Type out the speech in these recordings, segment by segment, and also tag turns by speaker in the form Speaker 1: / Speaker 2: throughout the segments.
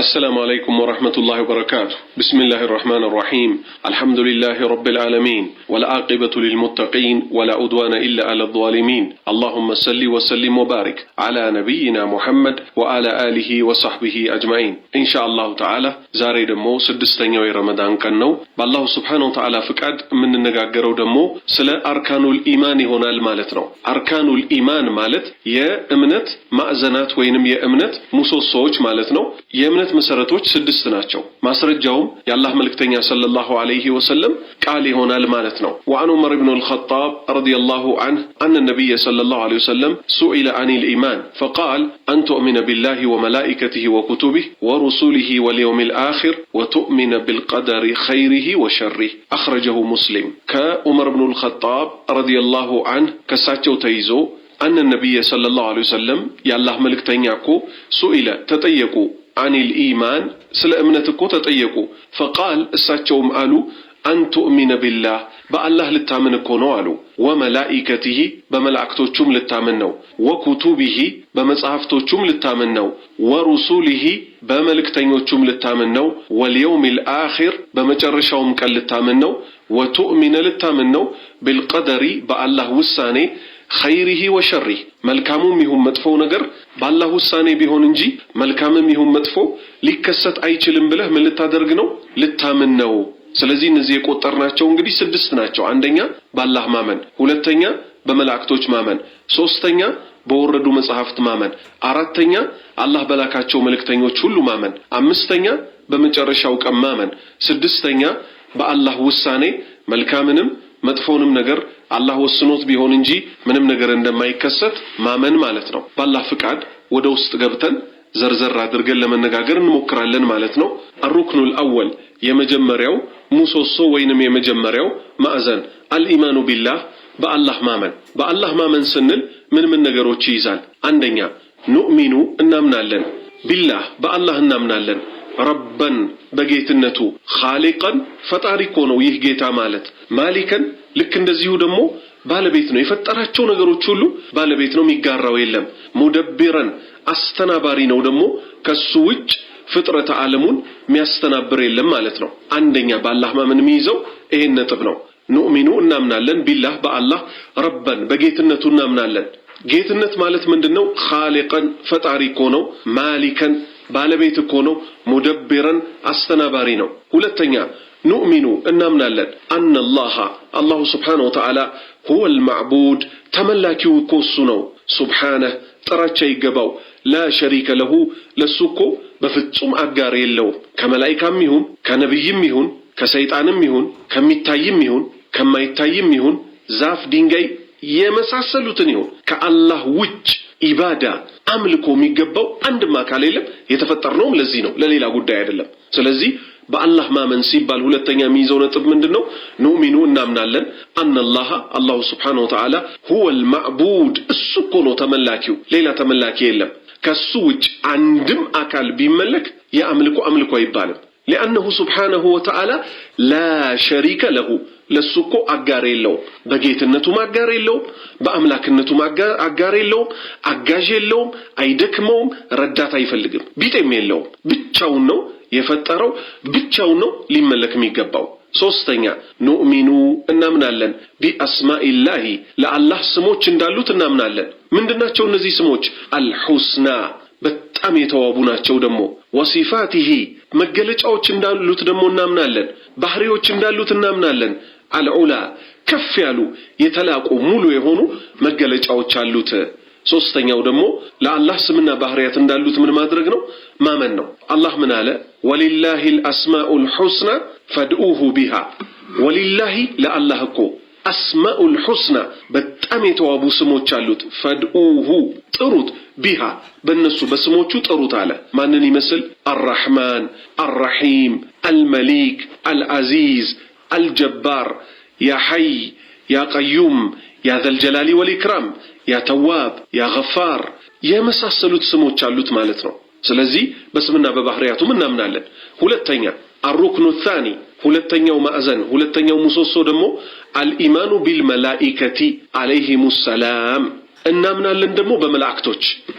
Speaker 1: السلام عليكم ورحمة الله وبركاته. بسم الله الرحمن الرحيم. الحمد لله رب العالمين والعاقبة للمتقين ولا عدوان إلا على الظالمين. اللهم صل وسلم وبارك على نبينا محمد وعلى آله وصحبه أجمعين. إن شاء الله تعالى زاري دمو سدستنيو رمضان كنو بالله سبحانه وتعالى فقد من النجاجرو دمو سلا أركان الإيمان هنا المالتنا. أركان الإيمان مالت يا أمنت مأزنات وينم يا أمنت مسوسوج مالتنا. የእምነት መሰረቶች ስድስት ናቸው ማስረጃውም የአላህ መልእክተኛ ሰለላሁ ዐለይሂ ወሰለም ቃል ይሆናል ማለት ነው وعن عمر بن الخطاب رضي الله عنه أن النبي صلى الله عليه وسلم سئل عن الإيمان فقال أن تؤمن بالله وملائكته وكتبه ورسله واليوم الآخر وتؤمن بالقدر خيره وشره أخرجه مسلم كعمر بن الخطاب رضي الله عنه كساتشو تيزو أن النبي صلى الله عليه وسلم يا الله ملكتنياكو سئل تطيقوا عن الإيمان سلا أمنتكو تطيقوا فقال الساتشوم قالوا أن تؤمن بالله بالله للتامنكو نوالو وملائكته بملائكتوچوم للتامنو وكتبه بمصحفتوچوم للتامنو ورسوله بملكتنيوچوم للتامنو واليوم الآخر بمجرشاوم قال للتامنو وتؤمن للتامنو بالقدر بالله وساني خيره وشره መልካሙም ይሁን መጥፎ ነገር በአላህ ውሳኔ ቢሆን እንጂ መልካምም ይሁን መጥፎ ሊከሰት አይችልም ብለህ ምን ልታደርግ ነው ልታምን ነው ስለዚህ እነዚህ የቆጠርናቸው እንግዲህ ስድስት ናቸው አንደኛ በአላህ ማመን ሁለተኛ በመላእክቶች ማመን ሶስተኛ በወረዱ መጽሐፍት ማመን አራተኛ አላህ በላካቸው መልእክተኞች ሁሉ ማመን አምስተኛ በመጨረሻው ቀን ማመን ስድስተኛ በአላህ ውሳኔ መልካምንም መጥፎንም ነገር አላህ ወስኖት ቢሆን እንጂ ምንም ነገር እንደማይከሰት ማመን ማለት ነው በአላህ ፍቃድ ወደ ውስጥ ገብተን ዘርዘር አድርገን ለመነጋገር እንሞክራለን ማለት ነው الركن الاول የመጀመሪያው ሙሶሶ ወይንም የመጀመሪያው ማዕዘን الإيمان بالله በአላህ ማመን ስንል ምን ነገሮች ይይዛል አንደኛ ኑእሚኑ እናምናለን ቢላህ በአላህ እናምናለን ረበን በጌትነቱ ኻሊቀን ፈጣሪ እኮ ነው ይህ ጌታ ማለት ማሊከን ልክ እንደዚሁ ደግሞ ባለቤት ነው የፈጠራቸው ነገሮች ሁሉ ባለቤት ነው የሚጋራው የለም ሙደብረን አስተናባሪ ነው ደግሞ ከሱ ውጭ ፍጥረተ ዓለሙን የሚያስተናብር የለም ማለት ነው አንደኛ በአላህ ማመን የሚይዘው ይሄን ነጥብ ነው ኑእሚኑ እናምናለን ቢላህ በአላህ ረበን በጌትነቱ እናምናለን ጌትነት ማለት ምንድነው ኻሊቀን ፈጣሪ እኮ ነው ማሊከን ባለቤት እኮ ነው ሙደብረን አስተናባሪ ነው ሁለተኛ ኑእሚኑ እናምናለን አን አላህ ሱብሓነሁ ወተዓላ هو المعبود ተመላኪው እኮ እሱ ነው ሱብሓነሁ ጥራቻ ይገባው ላ ሸሪከ ለሁ ለሱኮ በፍጹም አጋር የለው ከመላእክታም ይሁን ከነብይም ይሁን ከሰይጣንም ይሁን ከሚታይም ይሁን ከማይታይም ይሁን ዛፍ ድንጋይ የመሳሰሉትን ይሁን ከአላህ ውጭ ኢባዳ አምልኮ የሚገባው አንድም አካል የለም የተፈጠርነውም ለዚህ ነው ለሌላ ጉዳይ አይደለም ስለዚህ በአላህ ማመን ሲባል ሁለተኛ የሚይዘው ነጥብ ምንድነው ኑእሚኑ እናምናለን አነላህ አላህ Subhanahu Wa Ta'ala هو المعبود እሱ እኮ ነው ተመላኪው ሌላ ተመላኪ የለም ከሱ ውጭ አንድም አካል ቢመለክ የአምልኮ አይባልም لأنه سبحانه وتعالى لا شريك له لسوكو أجار اللو بجيتنتو ما أجار اللو بأملاكنتو ما أجار اللو أجاج اللو أيدكموم ردات أيفلقم بيتمي اللو بتشاونو يفترو بتشاونو لملك ميقباو ሶስተኛ ኑእሚኑ እናምናለን ቢአስማኢላሂ ለአላህ ስሞች እንዳሉት እናምናለን ምንድናቸው እነዚህ ስሞች አልሁስና በጣም የተዋቡ ናቸው ደግሞ ወሲፋቲሂ መገለጫዎች እንዳሉት ደግሞ እናምናለን ባህሪዎች እንዳሉት እናምናለን አልዑላ ከፍ ያሉ የተላቁ ሙሉ የሆኑ መገለጫዎች አሉት ሶስተኛው ደግሞ ለአላህ ስምና ባህሪያት እንዳሉት ምን ማድረግ ነው ማመን ነው አላህ ምን አለ ወሊላሂል አስማኡል ሁስና ፈድኡሁ ቢሃ ወሊላሂ ለአላህ እኮ አስማኡል ሁስና በጣም የተዋቡ ስሞች አሉት ፈድኡሁ ጥሩት ቢሃ በእነሱ በስሞቹ ጥሩት አለ ማንን ይመስል አርራህማን አርረሂም አልመሊክ አልዓዚዝ አልጀባር ያ ሐይ ያ ቀዩም ያ ዘልጀላሊ ወልኢክራም ያ ተዋብ ያ ገፋር የመሳሰሉት ስሞች አሉት ማለት ነው ስለዚህ በስምና በባህሪያቱም እናምናለን ሁለተኛ الركن الثاني ሁለተኛው ማዕዘን ሁለተኛው ሙሶሶ ደግሞ الإيمان بالملائكة عليهم السلام እናምናለን ደግሞ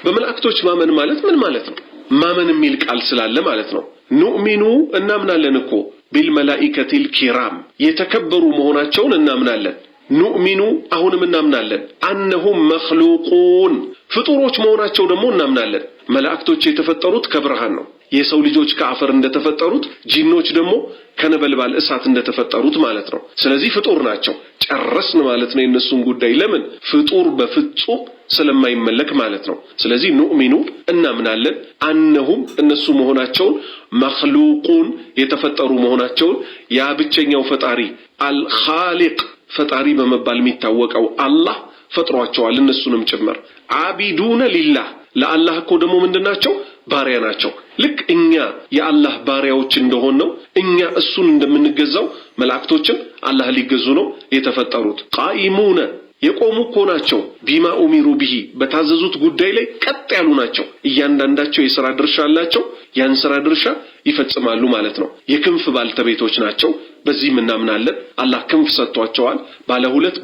Speaker 1: በመላእክቶች ማመን ማለት ምን ማለት ነው ማመን የሚል ቃል ስላለ ማለት ነው። ኑእሚኑ እናምናለን እኮ ቢልመላኢከቲል ኪራም የተከበሩ መሆናቸውን እናምናለን። ኑእሚኑ አሁንም እናምናለን አነሁም መኽሉቁን ፍጡሮች መሆናቸው ደግሞ እናምናለን። መላእክቶች የተፈጠሩት ከብርሃን ነው። የሰው ልጆች ከአፈር እንደተፈጠሩት ጂኖች ደግሞ ከነበልባል እሳት እንደተፈጠሩት ማለት ነው። ስለዚህ ፍጡር ናቸው። ጨረስን ማለት ነው የነሱን ጉዳይ። ለምን? ፍጡር በፍጹም ስለማይመለክ ማለት ነው። ስለዚህ ኑእሚኑ እናምናለን አነሁም እነሱ መሆናቸውን መኽሉቁን የተፈጠሩ መሆናቸውን ያ ብቸኛው ፈጣሪ አልኻሊቅ ፈጣሪ በመባል የሚታወቀው አላህ ፈጥሯቸዋል እነሱንም ጭምር። አቢዱነ ሊላህ ለአላህ እኮ ደግሞ ምንድናቸው? ባሪያ ናቸው። ልክ እኛ የአላህ ባሪያዎች እንደሆን ነው እኛ እሱን እንደምንገዛው መላእክቶችን አላህ ሊገዙ ነው የተፈጠሩት። ቃኢሙነ የቆሙ እኮ ናቸው። ቢማ ኡሚሩ ቢሂ በታዘዙት ጉዳይ ላይ ቀጥ ያሉ ናቸው። እያንዳንዳቸው የሥራ ድርሻ አላቸው። ያን ሥራ ድርሻ ይፈጽማሉ ማለት ነው። የክንፍ ባልተቤቶች ናቸው። በዚህም እናምናለን። አላህ ክንፍ ሰጥቷቸዋል። ባለ ሁለት፣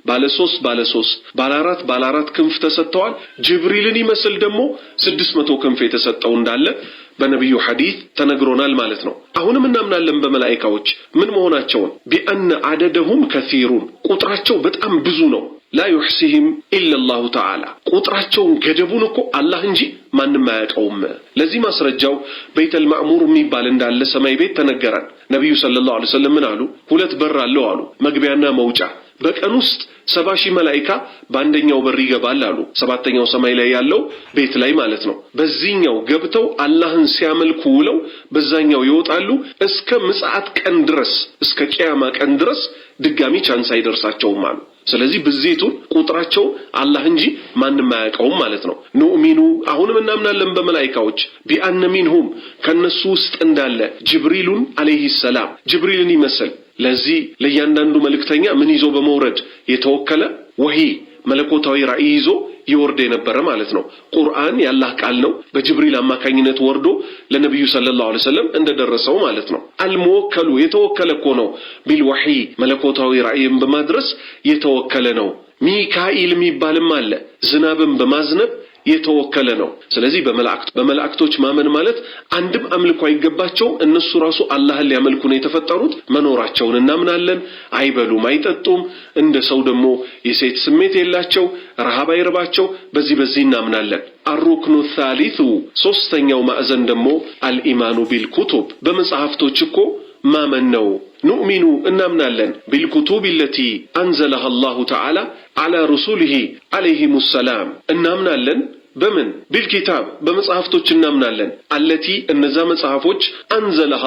Speaker 1: ባለ ሶስት፣ ባለ አራት ክንፍ ተሰጥተዋል። ጅብሪልን ይመስል ደግሞ 600 ክንፍ የተሰጠው እንዳለ በነብዩ ሐዲስ ተነግሮናል ማለት ነው። አሁንም እናምናለን በመላእክቶች ምን መሆናቸውን ቢአነ አደደሁም ከሲሩን ቁጥራቸው በጣም ብዙ ነው። ላ ይሕሲህም ኢላላሁ ተዓላ ቁጥራቸውን ገደቡን እኮ አላህ እንጂ ማንም አያውቀውም። ለዚህ ማስረጃው በይተል ማዕሙር የሚባል እንዳለ ሰማይ ቤት ተነገረን። ነብዩ ሰለላሁ ዐለይሂ ወሰለም ምን አሉ? 2 በር አለው አሉ፣ መግቢያና መውጫ። በቀን ውስጥ 70,000 መላእክት በአንደኛው በር ይገባል አሉ፣ 7ኛው ሰማይ ላይ ያለው ቤት ላይ ማለት ነው። በዚህኛው ገብተው አላህን ሲያመልኩ ውለው በዛኛው ይወጣሉ እስከ ምጽአት ቀን ድረስ፣ እስከ ቂያማ ቀን ድረስ ድጋሚ ቻንስ አይደርሳቸውም አሉ። ስለዚህ በዚህቱን ቁጥራቸው አላህ እንጂ ማንም አያውቀውም ማለት ነው። ኑእሚኑ አሁንም እናምናለን በመላእክቶች ቢአነ ሚንሁም ከነሱ ውስጥ እንዳለ ጅብሪሉን አለይሂ ሰላም ጅብሪልን ይመስል ለዚህ ለእያንዳንዱ መልእክተኛ ምን ይዞ በመውረድ የተወከለ ወሂ መለኮታዊ ራእይ ይዞ ይወርድ የነበረ ማለት ነው። ቁርአን ያላህ ቃል ነው። በጅብሪል አማካኝነት ወርዶ ለነብዩ ሰለላሁ ዐለይሂ ወሰለም እንደደረሰው ማለት ነው። አልሙወከሉ የተወከለ እኮ ነው። ቢልወሂ መለኮታዊ ራእይን በማድረስ የተወከለ ነው። ሚካኤል የሚባልም አለ ዝናብን በማዝነብ የተወከለ ነው። ስለዚህ በመላእክቶች ማመን ማለት አንድም አምልኮ አይገባቸውም። እነሱ ራሱ አላህን ሊያመልኩ ነው የተፈጠሩት። መኖራቸውን እናምናለን። አይበሉም፣ አይጠጡም። እንደ ሰው ደግሞ የሴት ስሜት የላቸው፣ ረሃብ አይርባቸው። በዚህ እናምናለን። አሩክኑ ሳሊሱ ሶስተኛው ማዕዘን ደግሞ አልኢማኑ ቢልኩቱብ በመጽሐፍቶች እኮ ማመን ነው። ኑእሚኑ እናምናለን ቢልኩቱብ ለቲ አንዘለሃ አላሁ ተዓላ አላ ረሱሊሂ አለይሂሙ ሰላም እናምናለን በምን ቢልኪታብ በመጽሐፍቶች እናምናለን። አለቲ እነዛ መጽሐፎች አንዘለሃ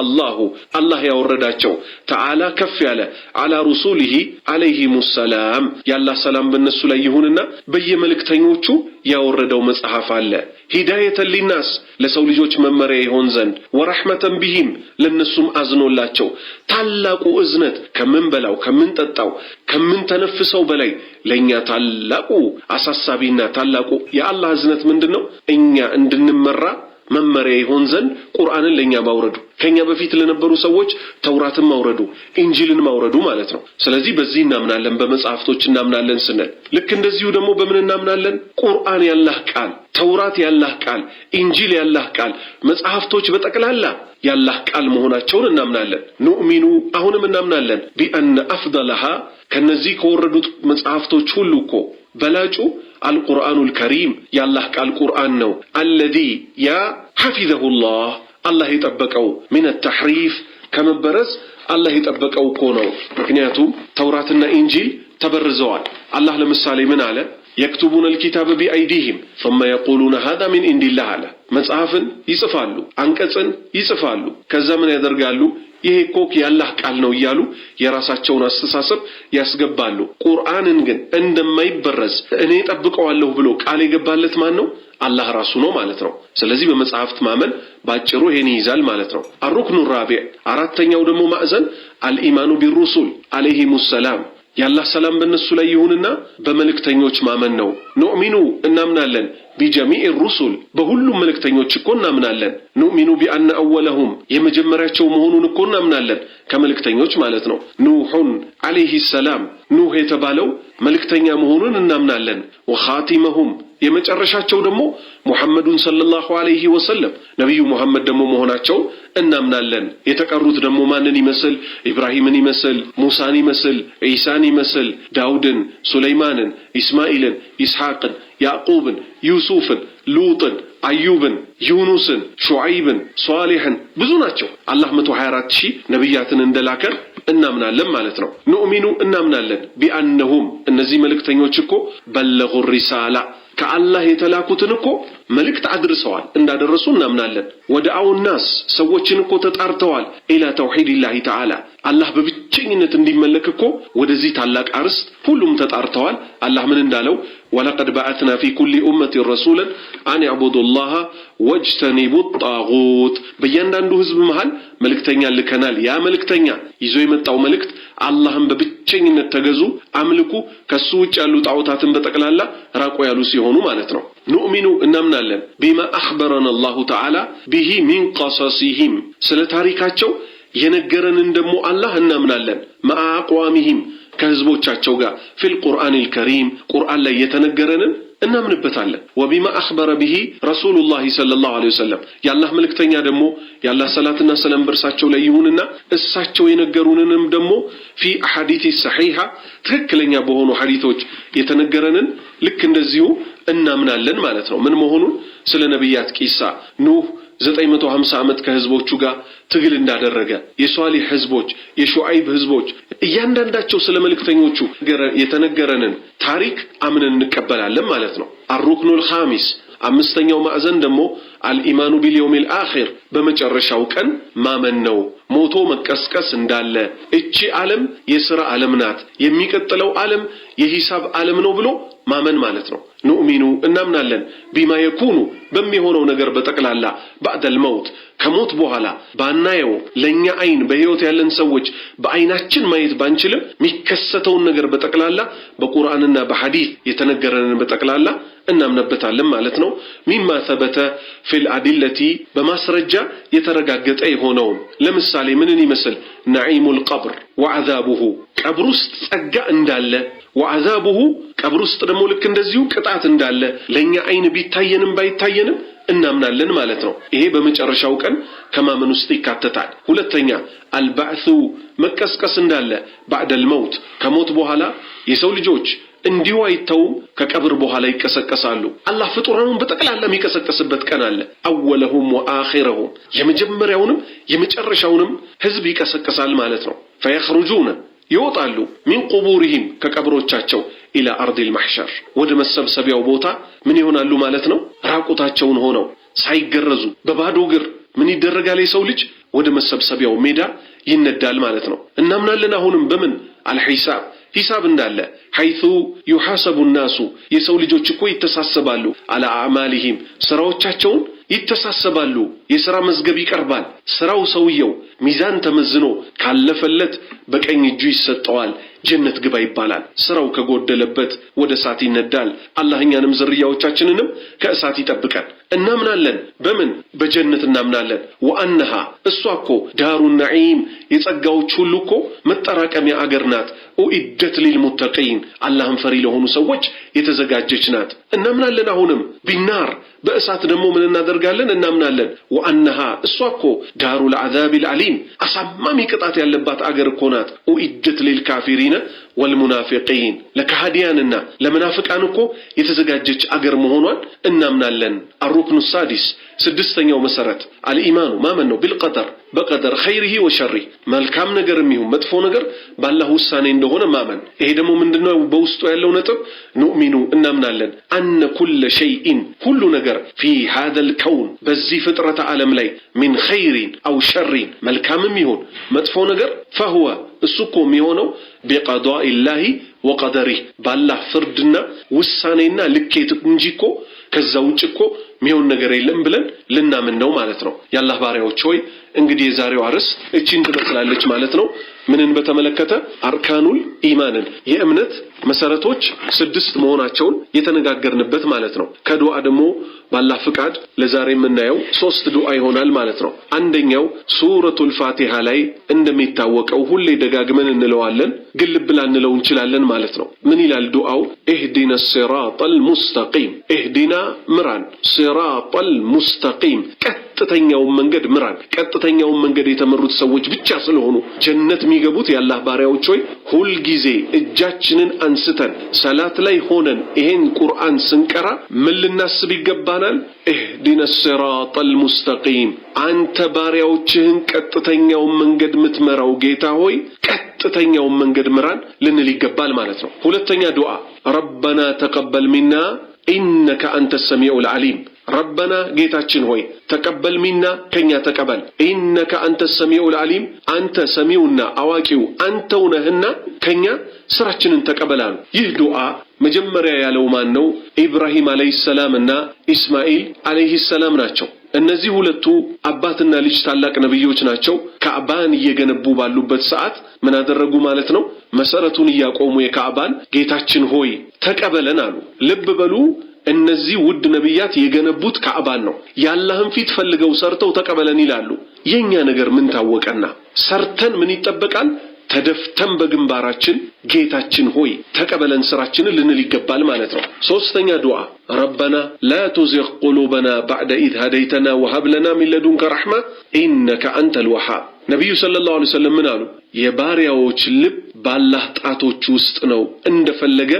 Speaker 1: አላህ ያወረዳቸው ተዓላ ከፍ ያለ አላ ረሱሊሂ አለይሂሙ ሰላም ያላህ ሰላም በእነሱ ላይ ይሁንና በየመልእክተኞቹ ያወረደው መጽሐፍ አለ። ሂዳየተን ሊናስ ለሰው ልጆች መመሪያ ይሆን ዘንድ ወረሕመተን ቢሂም ለነሱም አዝኖላቸው ታላቁ እዝነት ከምንበላው ከምንጠጣው ከምንተነፍሰው በላይ ለኛ ታላቁ አሳሳቢና ታላቁ የአላህ እዝነት ምንድነው? እኛ እንድንመራ መመሪያ ይሆን ዘንድ ቁርአንን ለኛ ማውረዱ፣ ከኛ በፊት ለነበሩ ሰዎች ተውራትን ማውረዱ፣ ኢንጂልን ማውረዱ ማለት ነው። ስለዚህ በዚህ እናምናለን። በመጽሐፍቶች እናምናለን ስንል ልክ እንደዚሁ ደግሞ በምን እናምናለን? ቁርአን ያላህ ቃል፣ ተውራት ያላህ ቃል፣ ኢንጂል ያላህ ቃል፣ መጽሐፍቶች በጠቅላላ ያላህ ቃል መሆናቸውን እናምናለን። ኑእሚኑ አሁንም እናምናለን ቢአነ አፍደለሃ ከነዚህ ከወረዱት መጽሐፍቶች ሁሉ እኮ በላጩ አልቁርአኑል ከሪም ያላህ ቃል ቁርአን ነው። አለዚ ያ ሐፊዘሁላህ አላህ የጠበቀው ሚነ ተሕሪፍ ከመበረዝ አላህ የጠበቀው እኮ ነው። ምክንያቱም ተውራትና ኢንጂል ተበርዘዋል። አላህ ለምሳሌ ምን አለ? يكتبون الكتاب بأيديهم ثم يقولون هذا من عند الله አለ። መጽሐፍን ይጽፋሉ፣ አንቀጽን ይጽፋሉ፣ ከዛ ምን ያደርጋሉ? ይሄ ኮክ ያላህ ቃል ነው እያሉ የራሳቸውን አስተሳሰብ ያስገባሉ። ቁርአንን ግን እንደማይበረዝ እኔ ጠብቀዋለሁ ብሎ ቃል የገባለት ማን ነው? አላህ ራሱ ነው ማለት ነው። ስለዚህ በመጽሐፍት ማመን ባጭሩ ይሄን ይይዛል ማለት ነው። አሩክኑ ራቢዕ አራተኛው ደግሞ ማዕዘን አልኢማኑ ቢሩሱል አለይሂሙ ሰላም ያላህ ሰላም በእነሱ ላይ ይሁንና በመልእክተኞች ማመን ነው። ኑእሚኑ እናምናለን بجميع الرسل بهلم ملكتኞች እኮ እናምናለን نؤمن بأن أولهم የመጀመሪያቸው መሆኑን እኮ እናምናለን ከመልእክተኞች ማለት ነው ኑህ عليه السلام ኑህ የተባለው መልእክተኛ መሆኑን እናምናለን وخاتمهم የመጨረሻቸው ደግሞ ሙሐመዱን ሰለላሁ ዐለይሂ ወሰለም ነብዩ ሙሐመድ ደግሞ መሆናቸው እናምናለን የተቀሩት ደግሞ ማንን ይመስል ኢብራሂምን ይመስል ሙሳን ይመስል ኢሳን ይመስል ዳውድን ሱለይማንን ኢስማኤልን ኢስሐቅን ያዕቁብን ዩሱፍን ሉጥን አዩብን ዩኑስን ሹዓይብን ሷሊህን ብዙ ናቸው አላህ 124000 ነብያትን እንደላከ እናምናለን ማለት ነው ኑእሚኑ እናምናለን ቢአንሁም እነዚህ መልእክተኞች እኮ በለጉ ሪሳላ ከአላህ የተላኩትን እኮ መልእክት አድርሰዋል እንዳደረሱ እናምናለን ወደአው الناس ሰዎችን እኮ ተጣርተዋል ኢላ ተውሂድላህ ተዓላ አላህ በብቸኝነት እንዲመለክ እኮ ወደዚህ ታላቅ አርስት ሁሉም ተጣርተዋል አላህ ምን እንዳለው ولقد بعثنا في كل امه رسولا ان يعبدوا الله واجتنبوا الطاغوت በእያንዳንዱ ህዝብ መሃል መልእክተኛ ልከናል ያ መልእክተኛ ይዞ የመጣው መልእክት አላህን በብቸኝነት ተገዙ አምልኩ ከሱ ውጭ ያሉ ጣዖታትን በጠቅላላ ራቆ ያሉ ሲሆኑ ማለት ነው نؤمن እናምናለን بما اخبرنا الله تعالى به من قصصهم ስለ ታሪካቸው የነገረንን ደግሞ አላህ እናምናለን مع اقوامهم ከህዝቦቻቸው ጋር في القرآن الكريم ቁርአን ላይ የተነገረንን እናምንበታለን وبما اخبر به رسول الله صلى الله عليه وسلم ያላህ መልእክተኛ ደግሞ ያላህ ሰላትና ሰላም በርሳቸው ላይ ይሁንና እሳቸው የነገሩንንም ደግሞ في احاديث صحيحه ትክክለኛ በሆኑ ሐዲሶች የተነገረንን ልክ እንደዚሁ እናምናለን ማለት ነው ምን መሆኑን ስለ ነብያት ቂሳ ኑህ 950 ዓመት ከህዝቦቹ ጋር ትግል እንዳደረገ የሷሊህ ህዝቦች የሹዓይብ ህዝቦች እያንዳንዳቸው ስለ መልእክተኞቹ የተነገረንን ታሪክ አምነን እንቀበላለን ማለት ነው አርሩክኑል ኻሚስ አምስተኛው ማዕዘን ደግሞ አልኢማኑ ቢልየውሚል አኺር በመጨረሻው ቀን ማመን ነው ሞቶ መቀስቀስ እንዳለ እቺ ዓለም የሥራ ዓለም ናት የሚቀጥለው ዓለም የሂሳብ ዓለም ነው ብሎ ማመን ማለት ነው ኑእሚኑ እናምናለን ቢማ የኩኑ በሚሆነው ነገር በጠቅላላ بعد الموت ከሞት በኋላ ባናየው ለኛ አይን በህይወት ያለን ሰዎች በአይናችን ማየት ባንችልም የሚከሰተውን ነገር በጠቅላላ በቁርአንና በሐዲስ የተነገረንን በጠቅላላ እናምንበታለን ማለት ነው ሚማ ثبت في الادله በማስረጃ የተረጋገጠ የሆነው ለምሳሌ ምንን ይመስል ነዒሙል ቀብር ወዐዛቡሁ ቀብር ውስጥ ጸጋ እንዳለ ወዐዛቡሁ ቀብር ውስጥ ደግሞ ልክ እንደዚሁ ቅጣት እንዳለ ለኛ አይን ቢታየንም ባይታየንም እናምናለን ማለት ነው ይሄ በመጨረሻው ቀን ከማመን ውስጥ ይካተታል ሁለተኛ አልባዕሱ መቀስቀስ እንዳለ بعد الموت ከሞት በኋላ የሰው ልጆች እንዲሁ አይተው ከቀብር በኋላ ይቀሰቀሳሉ አላህ ፍጡራኑን በጠቅላላ የሚቀሰቀስበት ቀን አለ አወለሁም ወአኺረሁም የመጀመሪያውንም የመጨረሻውንም ህዝብ ይቀሰቀሳል ማለት ነው فيخرجون ይወጣሉ من قبورهم ከቀብሮቻቸው الى ارض المحشر ወደ መሰብሰቢያው ቦታ ምን ይሆናሉ ማለት ነው ራቁታቸውን ሆነው ሳይገረዙ በባዶ እግር ምን ይደረጋል የሰው ልጅ ወደ መሰብሰቢያው ሜዳ ይነዳል ማለት ነው እናምናለን አሁንም በምን አልሂሳብ ሂሳብ እንዳለ حيث يحاسب الناس የሰው ልጆች እኮ ይተሳሰባሉ على اعمالهم ስራዎቻቸውን ይተሳሰባሉ የሥራ መዝገብ ይቀርባል ስራው ሰውየው ሚዛን ተመዝኖ ካለፈለት በቀኝ እጁ ይሰጠዋል ጀነት ግባ ይባላል ስራው ከጎደለበት ወደ እሳት ይነዳል አላህኛንም ዝርያዎቻችንንም ከእሳት ይጠብቃል እናምናለን በምን በጀነት እናምናለን ወአንሃ እሷኮ ዳሩ ነዒም የጸጋዎች ሁሉ እኮ መጠራቀሚያ አገር ናት ወኢደት ሊልሙተቂን አላህን ፈሪ ለሆኑ ሰዎች የተዘጋጀች ናት እናምናለን አሁንም ቢናር በእሳት ደግሞ ምን እናደርጋለን እናምናለን ወአንሃ እሷኮ ዳሩ العذاب العليم አሳማሚ ቅጣት ያለባት አገር እኮ ናት ወኢደት ሊልካፊሪን والمنافقين ለካህዲያንና ለመናፍቃን እኮ የተዘጋጀች አገር መሆኗን እናምናለን الركن السادس ስድስተኛው መሰረት አልኢማኑ ማመን ነው بالقدر በቀደር خيره وشره መልካም ነገርም ይሁን መጥፎ ነገር ባላህ ውሳኔ እንደሆነ ማመን ይሄ ደግሞ ምንድነው በውስጡ ያለው ነጥብ ኑእሚኑ እናምናለን አን ኩል شيء ሁሉ ነገር في هذا الكون በዚህ ፍጥረተ ዓለም ላይ من خير او شر መልካምም ይሁን መጥፎ ነገር فهو እሱኮ የሚሆነው بقضاء الله وقدره ባላህ ፍርድና ውሳኔና ልኬት እንጂኮ ከዛው ውጭ እኮ ሚሆን ነገር የለም ብለን ልናምን ነው ማለት ነው ያላህ ባሪያዎች ሆይ እንግዲህ የዛሬው አርዕስ እቺን ትመስላለች ማለት ነው። ምንን በተመለከተ አርካኑል ኢማንን የእምነት መሰረቶች 6 መሆናቸውን የተነጋገርንበት ማለት ነው። ከዱዓ ደግሞ ባላህ ፍቃድ ለዛሬ የምናየው 3 ዱዓ ይሆናል ማለት ነው። አንደኛው ሱረቱል ፋቲሃ ላይ እንደሚታወቀው ሁሌ ደጋግመን እንለዋለን፣ ግን ልብ ላንለው እንችላለን ማለት ነው። ምን ይላል ዱዓው? ኢህዲና ሲራጠል ሙስተቂም፣ ኢህዲና ምራን፣ ሲራጠል ሙስተቂም ቀጥተኛውን መንገድ ምራን። ቀጥተኛውን መንገድ የተመሩት ሰዎች ብቻ ስለሆኑ ጀነት የሚገቡት የአላህ ባሪያዎች ሆይ ሁል ጊዜ እጃችንን አንስተን ሰላት ላይ ሆነን ይሄን ቁርአን ስንቀራ ምን ልናስብ ይገባናል? ኢህዲና ሲራጠል ሙስተቂም፣ አንተ ባሪያዎችህን ቀጥተኛውን መንገድ ምትመራው ጌታ ሆይ ቀጥተኛውን መንገድ ምራን ልንል ይገባል ማለት ነው። ሁለተኛ ዱዓ ረበና ተቀበል ሚና ኢነከ አንተ ሰሚዑል ዓሊም፣ ረበና ጌታችን ሆይ ተቀበል ሚና ከኛ ተቀበል፣ ኢነከ አንተ ሰሚዑል ዓሊም አንተ ሰሚውና አዋቂው አንተው ነህና ከኛ ስራችንን ተቀበላሉ። ይህ ዱዓ መጀመሪያ ያለው ማን ነው? ኢብራሂም አለይሂ ሰላም እና ኢስማኤል አለይሂ ሰላም ናቸው። እነዚህ ሁለቱ አባትና ልጅ ታላቅ ነብዮች ናቸው። ካዕባን እየገነቡ ባሉበት ሰዓት ምን አደረጉ ማለት ነው? መሰረቱን እያቆሙ የካዕባን ጌታችን ሆይ ተቀበለን አሉ። ልብ በሉ፣ እነዚህ ውድ ነብያት የገነቡት ካዕባን ነው። ያላህን ፊት ፈልገው ሰርተው ተቀበለን ይላሉ። የኛ ነገር ምን ታወቀና ሰርተን ምን ይጠበቃል? ተደፍተን በግንባራችን ጌታችን ሆይ ተቀበለን ስራችንን ልንል ይገባል ማለት ነው። ሶስተኛ ዱዓ ረበና ላ ቱዚግ ቁሉበና ባዕደ ኢዝ ሀደይተና ወሀብ ለና ሚን ለዱንከ ረሕማ ኢነከ አንተል ወሃብ። ነቢዩ ሰለላሁ ዐለይሂ ወሰለም ምን አሉ? የባሪያዎች ልብ ባላህ ጣቶች ውስጥ ነው፣ እንደፈለገ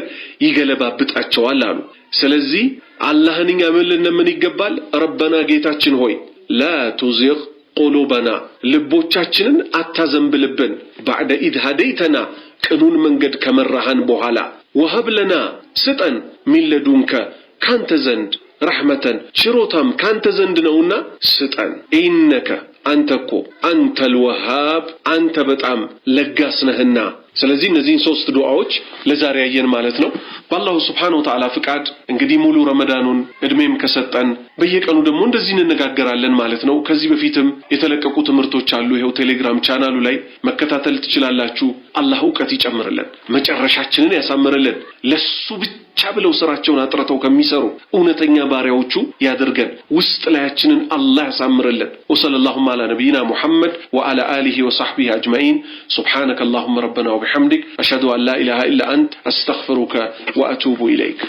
Speaker 1: ይገለባብጣቸዋል አሉ። ስለዚህ አላህን እኛ ምን ልንምን ይገባል? ረበና ጌታችን ሆይ ላ ቱዚግ ቁሉበና ልቦቻችንን አታዘንብልብን፣ ባዕደ ኢዝ ሀደይተና ቅኑን መንገድ ከመራሃን በኋላ፣ ወሀብ ለና ስጠን፣ ሚን ለዱንከ ካንተ ዘንድ ረሕመተን ችሮታም ካንተ ዘንድ ነውና ስጠን፣ ኢነከ አንተኮ አንተል ወሃብ አንተ በጣም ለጋስ ነህና። ስለዚህ እነዚህን 3 ዱዓዎች ለዛሬ ያየን ማለት ነው። በአላሁ ሱብሓነሁ ወተዓላ ፍቃድ እንግዲህ ሙሉ ረመዳኑን እድሜም ከሰጠን በየቀኑ ደግሞ እንደዚህ እንነጋገራለን ማለት ነው። ከዚህ በፊትም የተለቀቁ ትምህርቶች አሉ። ይሄው ቴሌግራም ቻናሉ ላይ መከታተል ትችላላችሁ። አላህ ዕውቀት ይጨምርልን፣ መጨረሻችንን ያሳምርልን። ለሱ ብቻ ብለው ስራቸውን አጥርተው ከሚሰሩ እውነተኛ ባሪያዎቹ ያድርገን። ውስጥ ላያችንን አላህ ያሳምርልን። ወሰለላሁ ዐላ ነቢይና ሙሐመድ ወዐላ አሊሂ ወሰሕቢሂ አጅመዒን። ሱብሓነከ አላሁመ ረበና ወቢሐምዲክ አሽሀዱ አን ላ ኢላሃ ኢላ አንተ አስተግፊሩከ ወአቱቡ ኢለይክ።